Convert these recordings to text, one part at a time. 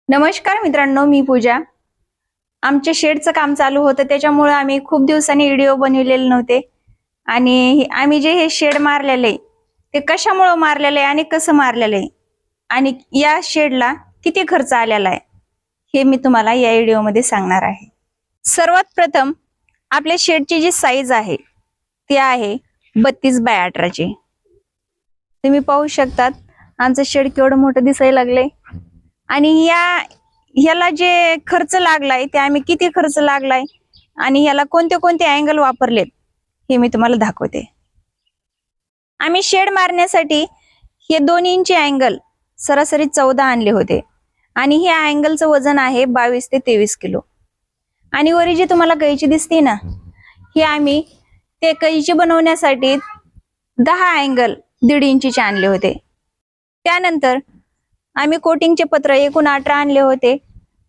नमस्कार मित्रांनो, मी पूजा। आमचे शेडचं काम चालू होतं, त्याच्यामुळे आम्ही खूप दिवसांनी व्हिडिओ बनवलेले नव्हते। आणि आम्ही जे हे शेड मारलेले ते कशामुळे मारलेले आणि कसं मारलेले आणि या शेडला किती खर्च आलेला आहे हे मी तुम्हाला या व्हिडिओमध्ये सांगणार आहे। सर्वात प्रथम आपल्या शेडची जी साईज आहे ती आहे 32x18 ची। तुम्ही पाहू शकतात आमचं शेड केवढं मोठं दिसायला लागले। आणि ह्याला जे खर्च लागलाय ते आम्ही किती खर्च लागलाय आणि ह्याला कोणते कोणते अँगल वापरलेत हे मी तुम्हाला दाखवते। आम्ही शेड मारण्यासाठी हे 2 इंची अँगल सरासरी 14 आणले होते आणि हे अँगलचं वजन आहे 22 ते 23 किलो। आणि वरी जी तुम्हाला कैची दिसते ना, हे आम्ही ते कैची बनवण्यासाठी 10 अँगल 1.5 इंचीचे आणले होते। त्यानंतर आम्ही कोटिंगचे पत्र एकूण 18 आणले होते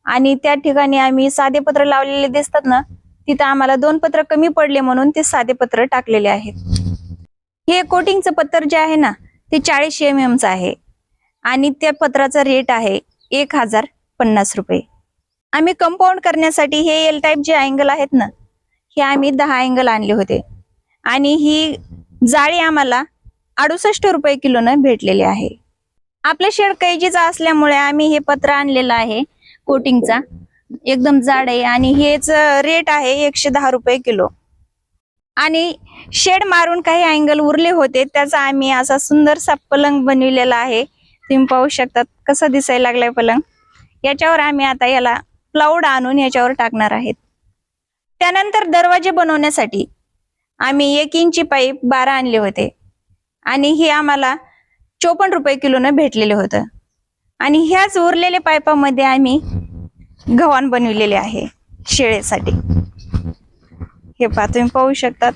आणि त्या ठिकाणी आम्ही साधे पत्र लावलेले दिसतात ना, तिथं आम्हाला 2 पत्र कमी पडले म्हणून ते साधे पत्र टाकलेले आहेत। हे कोटिंगचं पत्र जे आहे ना ते 40 mm चं आहे आणि त्या पत्राचा रेट आहे 1050 रुपये। आम्ही कंपाऊंड करण्यासाठी हे एल टाइप जे अँगल आहेत ना, हे आम्ही 10 अँगल आणले होते आणि ही जाळी आम्हाला 68 रुपये किलोनं भेटलेली आहे। आपलं शेड कैचीचा असल्यामुळे आम्ही हे पत्र आणलेलं आहे कोटिंगचा, एकदम जाड आहे आणि हेच रेट आहे 110 रुपये किलो। आणि शेड मारून काही अँगल उरले होते, त्याचा आम्ही असा सुंदरसा पलंग बनविलेला आहे। तुम्ही पाहू शकता कसा दिसायला लागलाय पलंग। याच्यावर आम्ही आता याला प्लाऊड आणून याच्यावर टाकणार आहेत। त्यानंतर दरवाजे बनवण्यासाठी आम्ही 1 इंची पाईप 12 आणले होते आणि हे आम्हाला 54 रुपये किलोनं भेटलेले होतं। आणि ह्याच उरलेल्या पाईपामध्ये आम्ही गव्हाण बनविलेले आहे शेळीसाठी। हे पहा, तुम्ही पाहू शकतात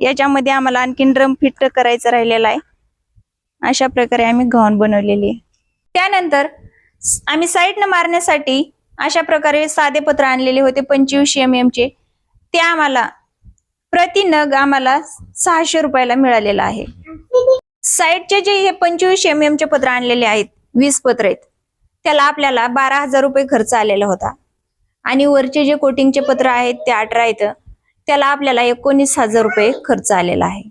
याच्यामध्ये आम्हाला आणखीन ड्रम फिट करायचं राहिलेला आहे। अशा प्रकारे आम्ही गव्हाण बनवलेली आहे। त्यानंतर आम्ही साईडनं मारण्यासाठी अशा प्रकारे साधे पत्र आणलेले होते 25 mm चे। ते आम्हाला प्रति नग आम्हाला 600 रुपयाला मिळालेला आहे। साईडचे जे हे 25 mm चे पत्र आणलेले आहेत, 20 पत्र आहेत, त्याला आपल्याला 12,000 रुपये खर्च आलेला होता। आणि वरचे जे कोटिंगचे पत्र आहेत ते 18 आहेत, त्याला आपल्याला 19,000 रुपये खर्च आलेला आहे।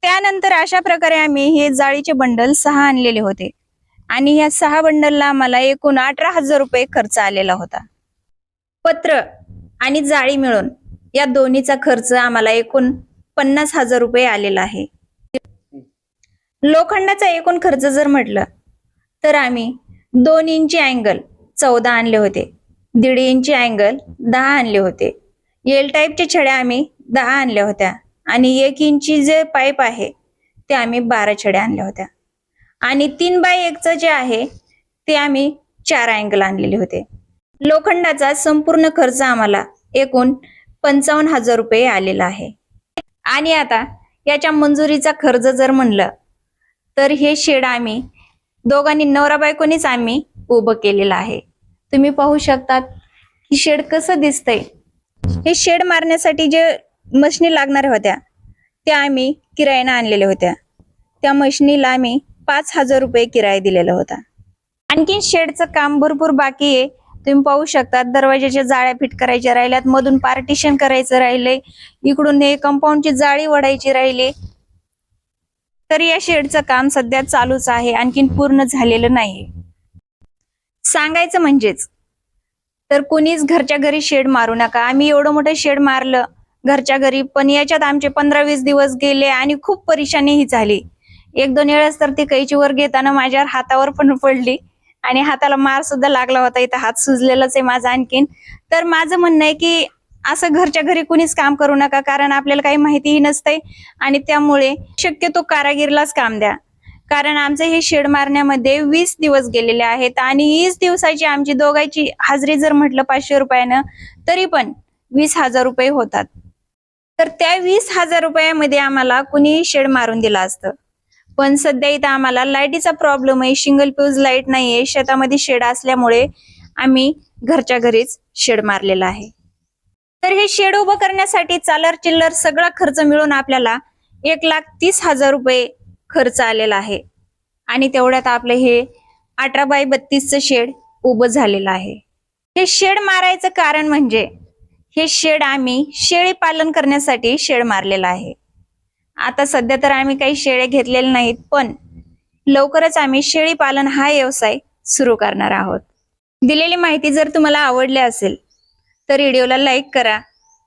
त्यानंतर अशा प्रकारे आम्ही हे जाळीचे बंडल 6 आणलेले होते आणि या 6 बंडलला आम्हाला एकूण 18,000 रुपये खर्च आलेला होता। पत्र आणि जाळी मिळून या दोन्हीचा खर्च आम्हाला एकूण 50,000 रुपये आलेला आहे। लोखंडाचा एकूण खर्च जर म्हटलं तर आम्ही 2 इंची अँगल 14 आणले होते, 1.5 इंची अँगल 10 आणले होते, एल टाईपच्या छड्या आम्ही 10 आणल्या होत्या आणि 1 इंची जे पाईप आहे ते आम्ही 12 छड्या आणल्या होत्या। आणि 3x1 जे आहे ते आम्ही 4 अँगल आणलेले होते। लोखंडाचा संपूर्ण खर्च आम्हाला एकूण 55,000 रुपये आलेला आहे। आणि आता याच्या मंजुरीचा खर्च जर म्हणलं तर हे शेड आम्ही दोघांनी नवरा बायकोनीच आम्ही उभं केलेलं आहे। तुम्ही पाहू शकतात की शेड कसं दिसतंय। हे शेड मारण्यासाठी जे मशनी लागणार होत्या त्या आम्ही किरायाने आणलेल्या होत्या। त्या मशनीला आम्ही 5,000 रुपये किराया दिलेला होता। आणखी शेडचं काम भरपूर बाकी आहे। तुम्ही पाहू शकता दरवाजाच्या जाळ्या फिट करायच्या राहिल्यात, मधून पार्टिशन करायचं राहिले, इकडून हे कंपाऊंडची जाळी वडायची राहिली। तर या शेडचं काम सध्या चालूच आहे, आणखीन पूर्ण झालेलं नाहीये। सांगायचं म्हणजेच तर कोणीच घरच्या घरी शेड मारू नका। आम्ही एवढं मोठं शेड मारलं घरच्या घरी, पण याच्यात आमचे 15-20 दिवस गेले आणि खूप परेशानीही झाली। 1-2 वेळेस तर ती कैचीवर घेताना माझ्यावर हातावर पण पडली आणि हाताला मार सुद्धा लागला होता, इथं हात सुजलेलाच आहे माझा आणखीन। तर माझं म्हणणं आहे की असं घरच्या घरी कुणीच काम करू नका, कारण आपल्याला काही माहितीही नसते आणि त्यामुळे शक्यतो कारागीरलाच काम द्या। कारण आमचं हे शेड मारण्यामध्ये 20 दिवस गेलेले आहेत आणि 20 दिवसाची आमची दोघांची हाजरी जर म्हटलं 500 रुपयानं तरी पण 20,000 रुपये होतात। तर त्या 20,000 रुपयामध्ये आम्हाला कुणी शेड मारून दिलं असतं, पण सध्या इथं आम्हाला लाईटीचा प्रॉब्लेम आहे, सिंगल फ्यूज लाईट नाहीये। शेतामध्ये शेड असल्यामुळे आम्ही घरच्या घरीच शेड मारलेला आहे। तर हे शेड उभं करण्यासाठी चालर चिल्लर सगळा खर्च मिळून आपल्याला 1,30,000 रुपये खर्च आलेला आहे। आणि तेवढ्यात आपलं हे 18x32 शेड उभं झालेलं आहे. हे शेड मारायचं कारण म्हणजे हे शेड आम्ही शेळी पालन करण्यासाठी शेड मारलेलं आहे. आता सध्या तर आम्ही काही शेळ्या घेतलेल्या नाहीत, पण लवकरच आम्ही शेळी पालन हा व्यवसाय सुरू करणार आहोत. दिलेली माहिती जर तुम्हाला आवडली असेल तर व्हिडिओला लाईक करा,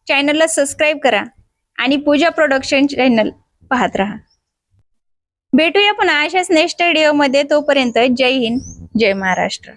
चॅनलला सबस्क्राईब करा आणि पूजा प्रोडक्शन चॅनल पाहत राहा. भेटूया पुन्हा अशाच नेक्स्ट व्हिडिओमध्ये. तोपर्यंत जय हिंद, जय महाराष्ट्र.